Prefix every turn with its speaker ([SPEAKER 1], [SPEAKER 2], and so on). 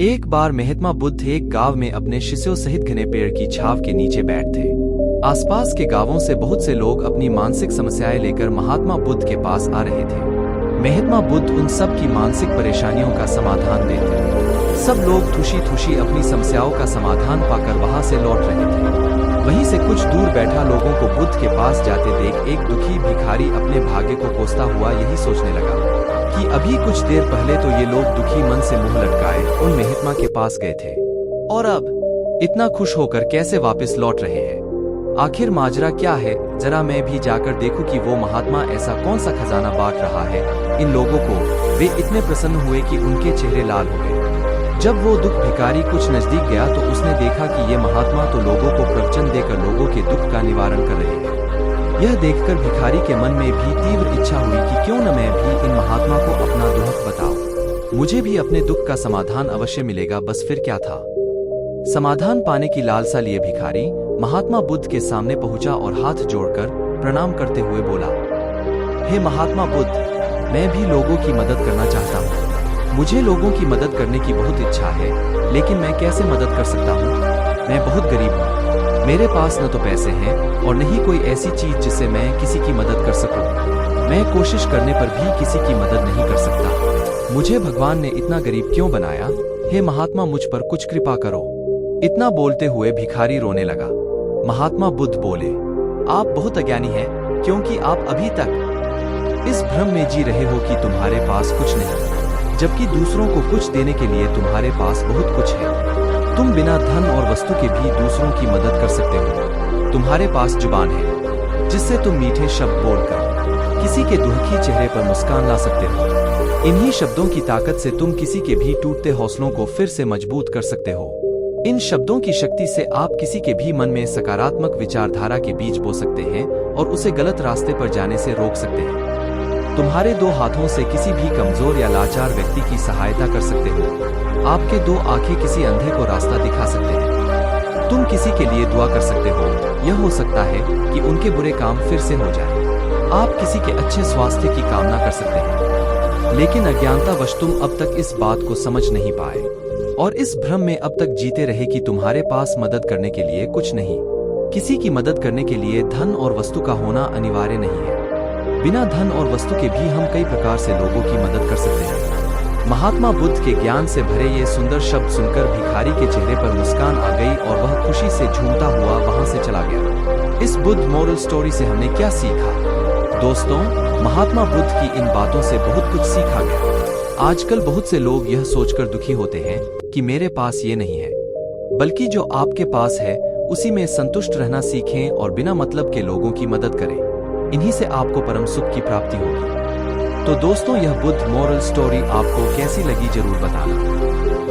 [SPEAKER 1] एक बार महात्मा बुद्ध एक गांव में अपने शिष्यों सहित घने पेड़ की छाव के नीचे बैठे थे। आसपास के गांवों से बहुत से लोग अपनी मानसिक समस्याएं लेकर महात्मा बुद्ध के पास आ रहे थे। महात्मा बुद्ध उन सब की मानसिक परेशानियों का समाधान देते। सब लोग खुशी अपनी समस्याओं का समाधान पाकर वहां से लौट रहे थे। वहीं से कुछ दूर बैठा लोगों को बुद्ध के पास जाते देख एक दुखी भिखारी अपने भाग्य को कोसता हुआ यही सोचने लगा कि अभी कुछ देर पहले तो ये लोग दुखी मन से मुंह लटकाए उन महात्मा के पास गए थे और अब इतना खुश होकर कैसे वापस लौट रहे हैं। आखिर माजरा क्या है, जरा मैं भी जाकर देखूं कि वो महात्मा ऐसा कौन सा खजाना बांट रहा है इन लोगों को। वे इतने प्रसन्न हुए कि उनके चेहरे लाल हो गए। जब वो दुख भिखारी कुछ नजदीक गया तो उसने देखा कि ये महात्मा तो लोगों को प्रवचन देकर लोगों के दुख का निवारण कर रहे हैं। यह देखकर भिखारी के मन में भी तीव्र इच्छा हुई कि क्यों न मैं भी इन महात्मा को अपना दुख बताऊं। मुझे भी अपने दुख का समाधान अवश्य मिलेगा। बस फिर क्या था, समाधान पाने की लालसा लिए भिखारी महात्मा बुद्ध के सामने पहुंचा और हाथ जोड़कर प्रणाम करते हुए बोला, हे महात्मा बुद्ध, मैं भी लोगों की मदद करना चाहता हूँ। मुझे लोगों की मदद करने की बहुत इच्छा है, लेकिन मैं कैसे मदद कर सकता हूँ? मैं बहुत गरीब हूँ। मेरे पास न तो पैसे हैं और न ही कोई ऐसी चीज जिससे मैं किसी की मदद कर सकूं। मैं कोशिश करने पर भी किसी की मदद नहीं कर सकता। मुझे भगवान ने इतना गरीब क्यों बनाया? हे महात्मा, मुझ पर कुछ कृपा करो। इतना बोलते हुए भिखारी रोने लगा। महात्मा बुद्ध बोले, आप बहुत अज्ञानी हैं, क्योंकि आप अभी तक इस भ्रम में जी रहे हो कि तुम्हारे पास कुछ नहीं, जबकि दूसरों को कुछ देने के लिए तुम्हारे पास बहुत कुछ है। तुम बिना धन और वस्तु के भी दूसरों की मदद कर सकते हो। तुम्हारे पास जुबान है जिससे तुम मीठे शब्द बोलकर किसी के दुखी चेहरे पर मुस्कान ला सकते हो। इन्हीं शब्दों की ताकत से तुम किसी के भी टूटते हौसलों को फिर से मजबूत कर सकते हो। इन शब्दों की शक्ति से आप किसी के भी मन में सकारात्मक विचारधारा के बीज बो सकते हैं और उसे गलत रास्ते पर जाने से रोक सकते हैं। तुम्हारे दो हाथों से किसी भी कमजोर या लाचार व्यक्ति की सहायता कर सकते हो। आपके दो आंखें किसी अंधे को रास्ता दिखा सकते हैं। तुम किसी के लिए दुआ कर सकते हो। यह हो सकता है कि उनके बुरे काम फिर से हो जाए। आप किसी के अच्छे स्वास्थ्य की कामना कर सकते हैं, लेकिन अज्ञानतावश तुम अब तक इस बात को समझ नहीं पाए और इस भ्रम में अब तक जीते रहे कि तुम्हारे पास मदद करने के लिए कुछ नहीं। किसी की मदद करने के लिए धन और वस्तु का होना अनिवार्य नहीं है। बिना धन और वस्तु के भी हम कई प्रकार से लोगों की मदद कर सकते हैं। महात्मा बुद्ध के ज्ञान से भरे ये सुंदर शब्द सुनकर भिखारी के चेहरे पर मुस्कान आ गई और वह खुशी से झूमता हुआ वहां से चला गया। इस बुद्ध मोरल स्टोरी से हमने क्या सीखा? दोस्तों, महात्मा बुद्ध की इन बातों से बहुत कुछ सीखा गया। आजकल बहुत से लोग यह सोचकर दुखी होते हैं कि मेरे पास ये नहीं है, बल्कि जो आपके पास है उसी में संतुष्ट रहना सीखें और बिना मतलब के लोगों की मदद करें। इन्हीं से आपको परम सुख की प्राप्ति होगी। तो दोस्तों, यह बुद्ध मोरल स्टोरी आपको कैसी लगी जरूर बताना।